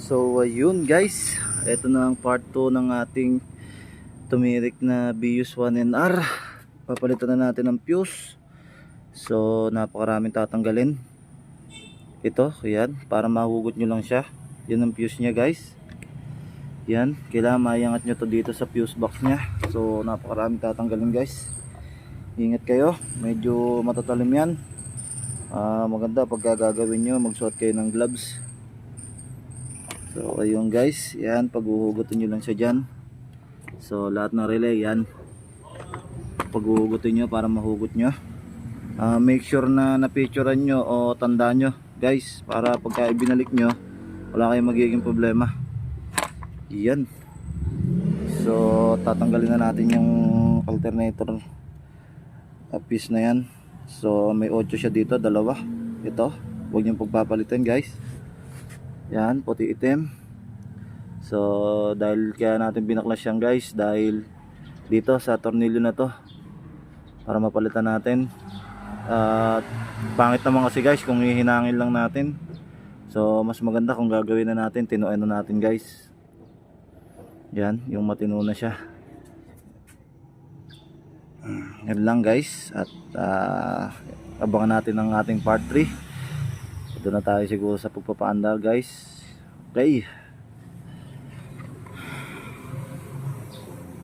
So ayun guys, ito na ang part 2 ng ating tumirik na Bius 1NR. Papalitan na natin ang fuse. So napakaraming tatanggalin. Ito, yan, para mahugot nyo lang siya. Yan ang fuse nya guys. Yan, kailangan maiangat nyo to dito sa fuse box nya. So napakaraming tatanggalin guys. Ingat kayo, medyo matatalim yan. Maganda pag gagawin nyo, magsuot kayo ng gloves. So ayun guys, yan, paghuhugutin nyo lang siya dyan. So lahat ng relay yan, paghuhugutin nyo para mahugot nyo. Make sure na napicturean nyo o tandaan nyo guys, para pagka ibinalik nyo wala kayong magiging problema. Yan. So tatanggalin na natin yung alternator piece na yan. So may 8 siya dito, dalawa. Ito, huwag nyo pagpapalitan guys. Yan, puti itim. So dahil kaya natin binaklas yan guys, dahil dito sa tornilyo na to, para mapalitan natin. Pangit naman kasi guys kung hihinangin lang natin. So mas maganda kung gagawin na natin, tinuin na natin guys. Yan, yung matino na siya. Yan lang guys. At abangan natin ang ating part 3. Ito na tayo siguro sa pagpapaandar guys. Okay.